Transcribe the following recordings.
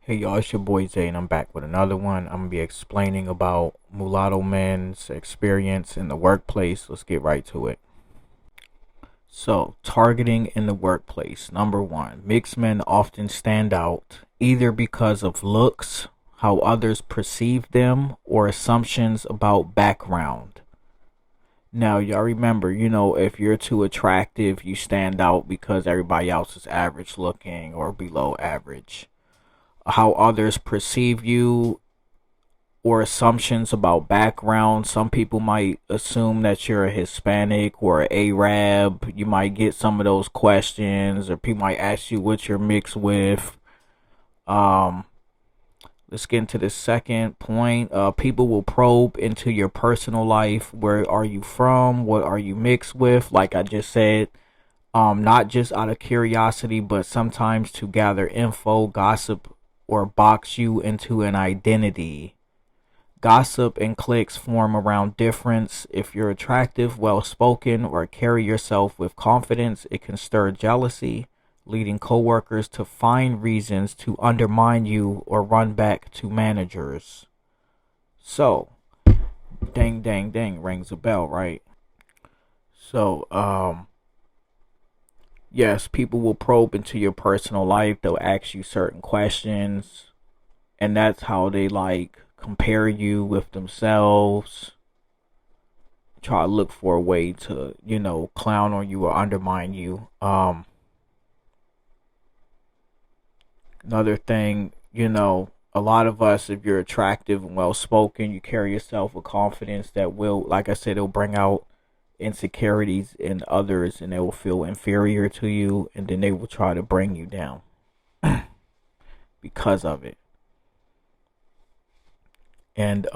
Hey y'all, it's your boy Zay and I'm back with another one. I'm gonna be explaining about mulatto men's experience in the workplace. Let's get right to it. So, targeting in the workplace. Number one, mixed men often stand out either because of looks, how others perceive them, or assumptions about background. Now, y'all remember, if you're too attractive, you stand out because everybody else is average looking or below average. How others perceive you or assumptions about background. Some people might assume that you're a Hispanic or an Arab. You might get some of those questions, or people might ask you what you're mixed with. Um, let's get into the second point. People will probe into your personal life. Where are you from? What are you mixed with? Like I just said, not just out of curiosity, but sometimes to gather info, gossip, or box you into an identity. Gossip and cliques form around difference. If you're attractive, well spoken, or carry yourself with confidence, it can stir jealousy, leading coworkers to find reasons to undermine you or run back to managers. So, dang, dang, dang, rings a bell, right? So, yes, people will probe into your personal life. They'll ask you certain questions, and that's how they like compare you with themselves. Try to look for a way to, clown on you or undermine you. Another thing, a lot of us, if you're attractive and well spoken, you carry yourself with confidence that will, like I said, it'll bring out insecurities in others and they will feel inferior to you and then they will try to bring you down because of it. And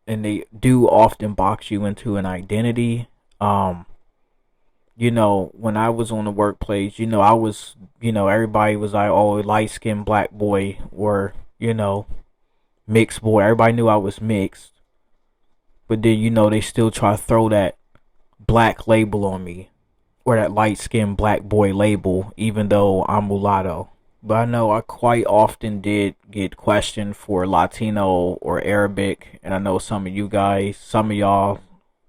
they do often box you into an identity. When I was on the workplace, I was, everybody was like, oh, light skinned black boy or, mixed boy. Everybody knew I was mixed. But then, they still try to throw that black label on me or that light skinned black boy label, even though I'm mulatto. But I know I quite often did get questioned for Latino or Arabic, and I know some of y'all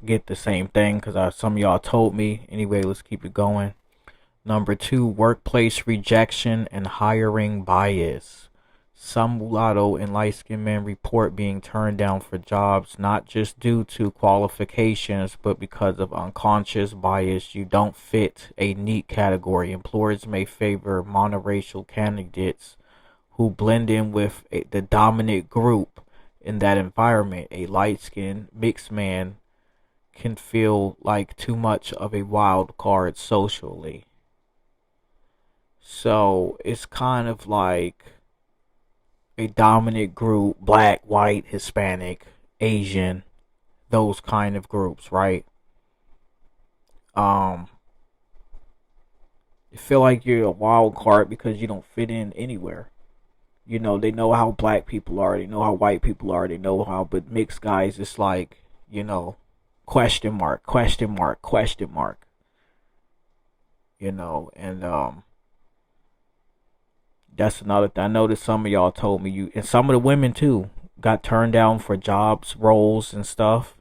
get the same thing because some of y'all told me. Anyway, let's keep it going. Number two, workplace rejection and hiring bias. Some mulatto and light skinned men report being turned down for jobs not just due to qualifications but because of unconscious bias. You don't fit a neat category. Employers may favor monoracial candidates who blend in with the dominant group in that environment. A light skinned mixed man can feel like too much of a wild card socially. So it's kind of like a dominant group, black, white, Hispanic, Asian, those kind of groups, right? Um, you feel like you're a wild card because you don't fit in anywhere. They know how black people are, they know how white people are, they know how, but mixed guys, it's like, question mark, question mark, question mark, and that's another thing. I noticed some of y'all told me and some of the women too, got turned down for jobs, roles, and stuff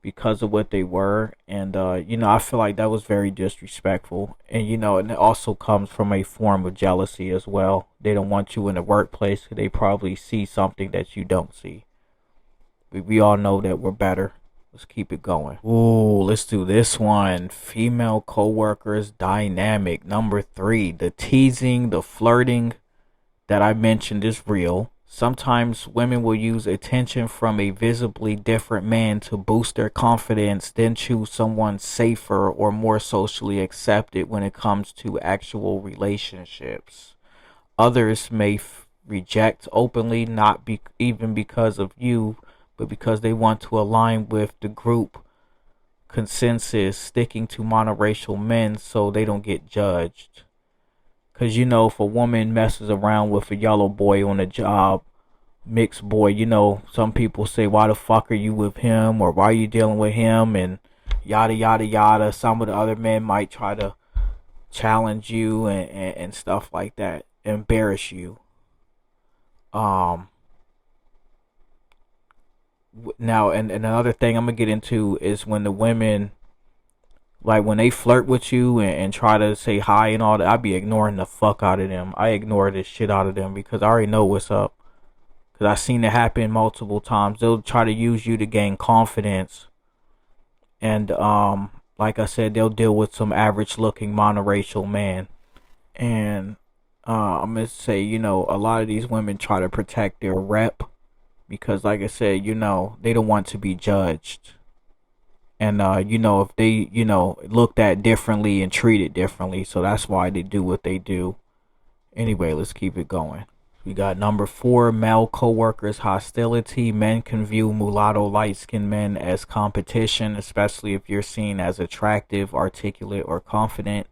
because of what they were. And, I feel like that was very disrespectful. And it also comes from a form of jealousy as well. They don't want you in the workplace because they probably see something that you don't see. But we all know that we're better. Let's keep it going. Ooh, let's do this one. Female coworkers dynamic. Number three, the teasing, the flirting that I mentioned is real. Sometimes women will use attention from a visibly different man to boost their confidence, then choose someone safer or more socially accepted when it comes to actual relationships. Others may reject openly, not even because of you, but because they want to align with the group consensus, sticking to monoracial men so they don't get judged. Because, if a woman messes around with a yellow boy on a job, mixed boy, some people say, why the fuck are you with him? Or why are you dealing with him? And yada, yada, yada. Some of the other men might try to challenge you and stuff like that, embarrass you. Um, Now, and another thing I'm gonna get into is when the women, like when they flirt with you and try to say hi and all that, I be ignoring the fuck out of them. I ignore this shit out of them because I already know what's up. Cause I've seen it happen multiple times. They'll try to use you to gain confidence, and like I said, they'll deal with some average looking monoracial man. And I'm gonna say, a lot of these women try to protect their rep because, like I said, they don't want to be judged. And if they looked at differently and treated differently, so that's why they do what they do. Anyway, let's keep it going. We got number 4, male coworkers hostility. Men can view mulatto light-skinned men as competition, especially if you're seen as attractive, articulate, or confident.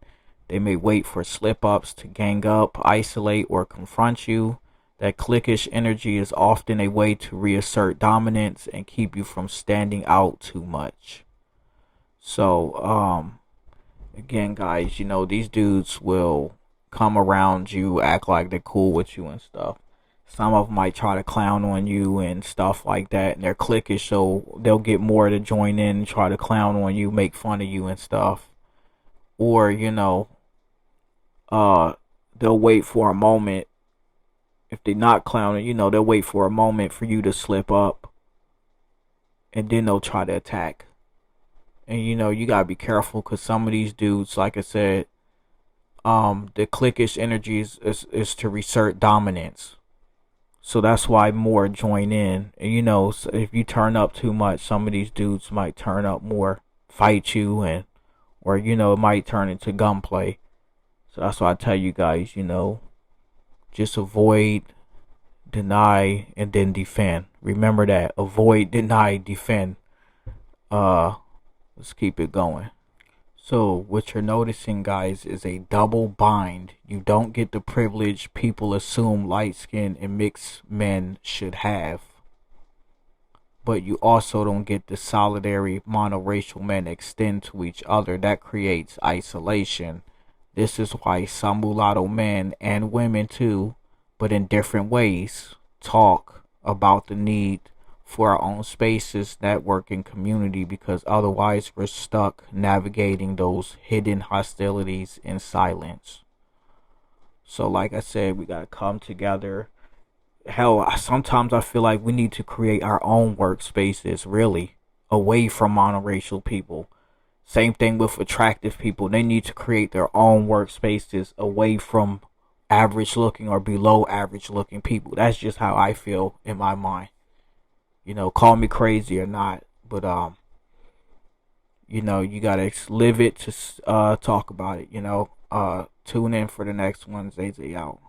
They may wait for slip-ups to gang up, isolate, or confront you. That cliquish energy is often a way to reassert dominance and keep you from standing out too much. So, again, guys, these dudes will come around you, act like they're cool with you and stuff. Some of them might try to clown on you and stuff like that, and they're cliquish, so they'll get more to join in and try to clown on you, make fun of you and stuff. Or, they'll wait for a moment. If they're not clowning, they'll wait for a moment for you to slip up, and then they'll try to attack. And you gotta be careful because some of these dudes, like I said, the cliquish energy is to reassert dominance. So that's why more join in. And so if you turn up too much, some of these dudes might turn up more, fight you, or it might turn into gunplay. So that's why I tell you guys, just avoid, deny, and then defend. Remember that. Avoid, deny, defend. Let's keep it going. So what you're noticing, guys, is a double bind. You don't get the privilege people assume light-skinned and mixed men should have. But you also don't get the solidarity monoracial men extend to each other. That creates isolation. This is why some mulatto men and women too, but in different ways, talk about the need for our own spaces, network, and community, because otherwise we're stuck navigating those hidden hostilities in silence. So like I said, we gotta come together. Hell, sometimes I feel like we need to create our own workspaces, really, away from monoracial people. Same thing with attractive people. They need to create their own workspaces away from average looking or below average looking people. That's just how I feel in my mind. Call me crazy or not, but you gotta live it to talk about it. Tune in for the next one. Zay out.